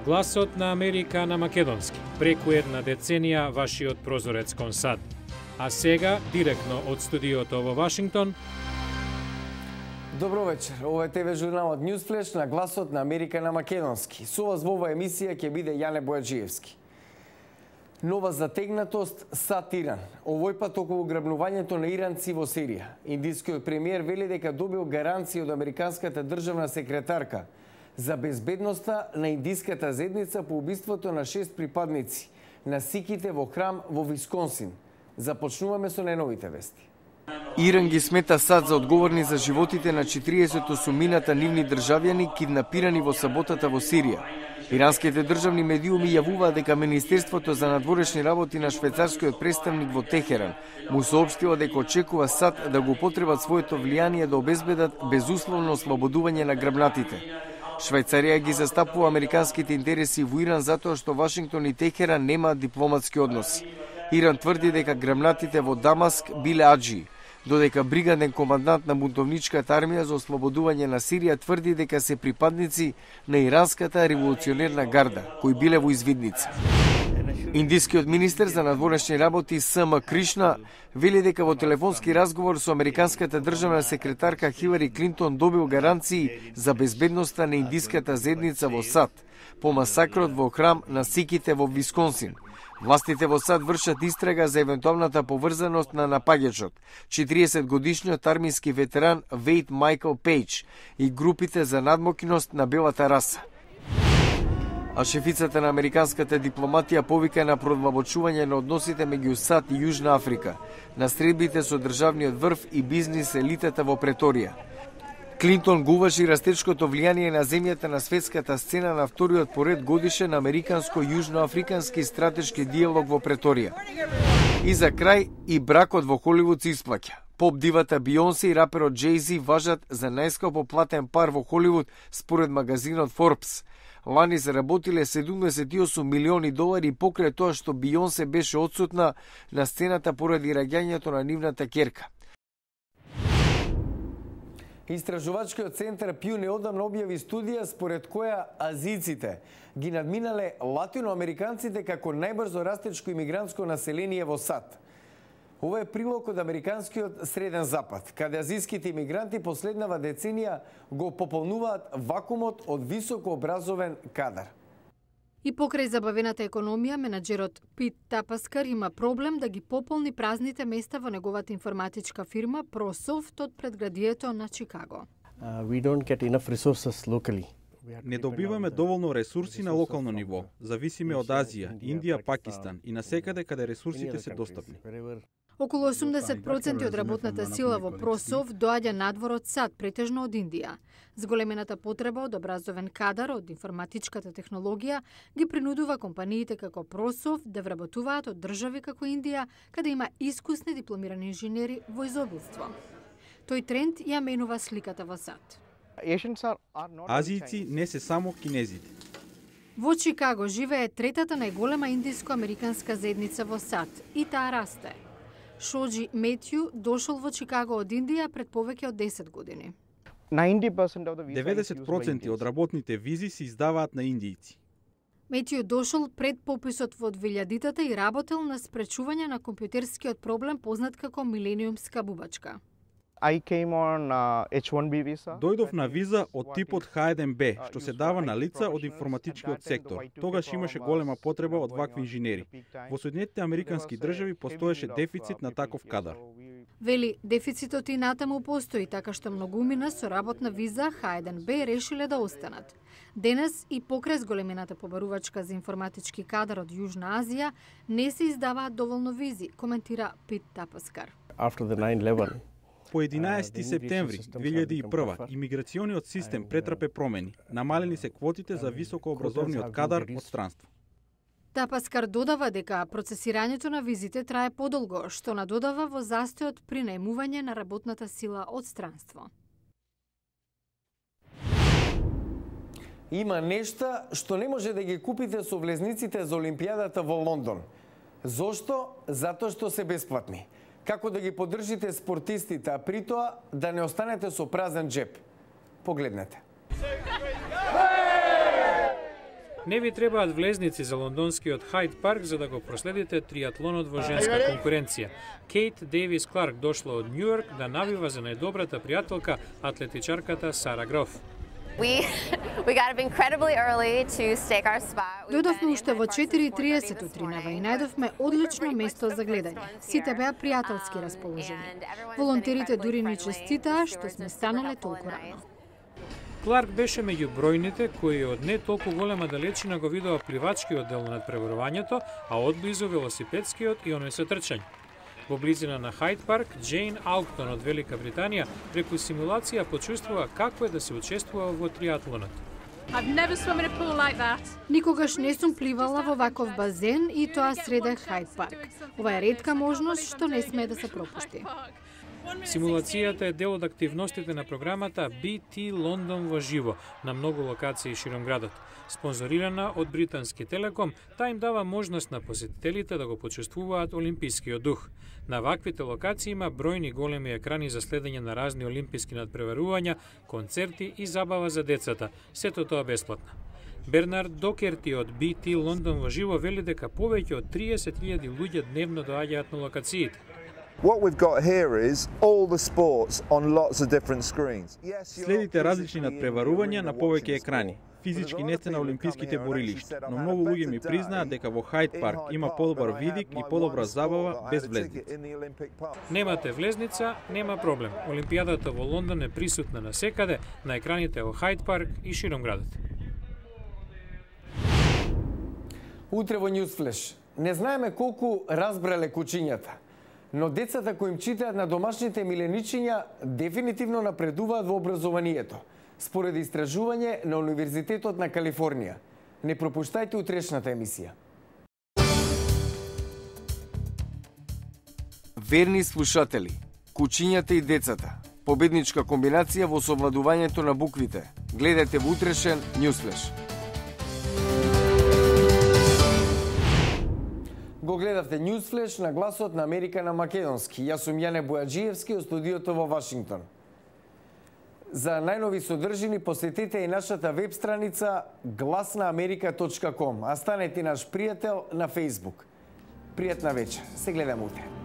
Гласот на Америка на македонски. Преку една деценија вашиот прозорец кон САД. А сега, директно од студиото во Вашингтон. Добро вечер. Ова е ТВ журналот Newsflash на Гласот на Америка на македонски. Со вас во оваа емисија ќе биде Јане Бојаджиевски. Нова затегнатост САД Иран. Овој пат околу грабнувањето на иранци во Сирија. Индискиот премиер вели дека добил гаранции од американската државна секретарка за безбедноста на индиската заедница по убиството на 6 припадници на сиките во храм во Висконсин. Започнуваме со најновите вести. Иран ги смета САД за одговорни за животите на 48-мината нивни државјани киднапирани во саботата во Сирија. Иранските државни медиуми јавуваат дека Министерството за надворешни работи на швајцарскиот представник во Техеран му соопштила дека очекува САД да го употребат своето влијание да обезбедат безусловно ослободување на грабнатите. Швајцарија ги застапува американските интереси во Иран затоа што Вашингтон и Техеран немаат дипломатски односи. Иран тврди дека грабнатите во Дамаск биле аџии, додека бригаден командант на бунтовничката армија за ослободување на Сирија тврди дека се припадници на иранската револуционерна гарда, кои биле во извидница. Индискиот министер за надворешни работи С.М. Кришна вели дека во телефонски разговор со американската државна секретарка Хилари Клинтон добил гаранции за безбедноста на индиската заедница во САД по масакрот во храм на сиките во Висконсин. Властите во САД вршат истрага за евентуалната поврзаност на напаѓачот, 40-годишниот армиски ветеран Вејт Майкл Пејдж и групите за надмокност на белата раса. А шефицата на американската дипломатија повика на продлабочување на односите меѓу САД и Јужна Африка, на средбите со државниот врв и бизнис елитата во Преторија. Клинтон го уважи растечкото влијание на земјата на светската сцена на вториот поред годишен американско-јужноафрикански стратешки диалог во Преторија. И за крај, и бракот во Холивуд се исплаќа. Поп дивата Бионсе и раперот Джей-Зи важат за најскапо платен пар во Холивуд според магазинот Forbes. Лани заработиле $78 милиони покрај тоа што Бионсе беше одсутна на сцената поради раѓањето на нивната ќерка. Истражувачкиот центар Пју неодамна објави студија според која азиците ги надминале латиноамериканците како најбрзо растечко имигрантско население во САД. Ова е прилог од американскиот Среден Запад, каде азиските имигранти последнава деценија го пополнуваат вакуумот од високообразовен кадар. И покрај забавената економија, менаџерот Пит Тапаскар има проблем да ги пополни празните места во неговата информатичка фирма ProSoft од предградието на Чикаго. Не добиваме доволно ресурси на локално ниво. Зависиме од Азија, Индија, Пакистан и насекаде каде ресурсите се достапни. Околу 80% од работната сила во ProSoft доаѓа надвор од САД, претежно од Индија. Зголемената потреба од образовен кадар од информатичката технологија ги принудува компаниите како ProSoft да вработуваат од држави како Индија, каде има искусни дипломирани инженери во изобилство. Тој тренд ја менува сликата во САД. Азијци не се само кинезите. Во Чикаго живее третата најголема индиско-американска заедница во САД и таа расте. Шоджи Метју дошол во Чикаго од Индија пред повеќе од 10 години. 90% од работните визи се издаваат на индијци. Метју дошол пред пописот во 2000-тата и работел на спречување на компјутерскиот проблем познат како милениумска бубачка. Дојдов на виза од типот H1B, што се дава на лица од информатичкиот сектор. Тогаш имаше голема потреба од вакви инженери. Во Соединетите американски држави постоеше дефицит на таков кадар. Вели, дефицитот и натаму постои, така што многумина со работна виза H1B решиле да останат. Денес и покрај зголемената побарувачка за информатички кадар од Јужна Азија не се издаваат доволно визи, коментира Пит Тапаскар. По 11 септември 2001 имиграциониот систем претрпе промени. Намалени се квотите за високообразовниот кадар од странство. Тапаскар додава дека процесирањето на визите трае подолго, што надодава во застојот при наемување на работната сила од странство. Има нешта што не може да ги купите со влезниците за Олимпијадата во Лондон. Зошто? Затоа што се бесплатни. Како да ги поддржите спортистите, а при тоа да не останете со празен джеп? Погледнете. Не ви требаат влезници за лондонскиот Хайд парк за да го проследите триатлонот во женска конкуренција. Кейт Дейвис Кларк дошла од Њујорк да навива за најдобрата пријателка, атлетичарката Сара Гроф. Дојдовме уште во 4:30 утринава и најдовме одлично место за гледање. Сите беа пријателски расположени. Волонтерите дури ни честитаа што сме станале толку рано. Кларк беше меѓу бројните кои од не толку голема далечина го видоа пливачкиот дел на надпреварувањето, а одблизу велосипедскиот и оној со трчање. Во близина на Хайд парк, Джейн Алктон од Велика Британија преку симулација почувствува како е да се учествува во триатлонот. Никогаш не сум пливала во ваков базен и тоа среде Хайд парк. Ова е ретка можност што не смее да се пропушти. Симулацијата е дел од активностите на програмата BT Лондон во живо на многу локации широм градот. Спонзорирана од Британски Телеком, таа им дава можност на посетителите да го почувствуваат олимпискиот дух. На ваквите локации има бројни големи екрани за следење на разни олимписки надпреварувања, концерти и забава за децата, сето тоа бесплатно. Бернард Докерти од BT Лондон во живо вели дека повеќе од 30.000 луѓе дневно доаѓаат на локациите. Следите различни надпреварувања на повеќе екрани. Физички не сте на олимписките борилишта, но многу луѓе ми признаат дека во Хайд парк има подобар видик и подобра забава без влезница. Немате влезница, нема проблем. Олимпијадата во Лондон е присутна насекаде, на екраните во Хайд парк и широм градот. Утре во Newsflash. Не знаеме колку разбрале кучињата, но децата кои им читаат на домашните миленичиња дефинитивно напредуваат во образованието, според истражување на Универзитетот на Калифорнија. Не пропуштајте утрешната емисија. Верни слушатели, кучињата и децата. Победничка комбинација во совладувањето на буквите. Гледате во утрешен Newsflash. Го гледавте Newsflash на гласот на Америка на македонски. Јас сум Јане Бојаджиевски од студиото во Вашингтон. За најнови содржини посетете и нашата веб страница glasnaamerika.com, а станете наш пријател на Facebook. Пријатна вечер. Се гледаме утре.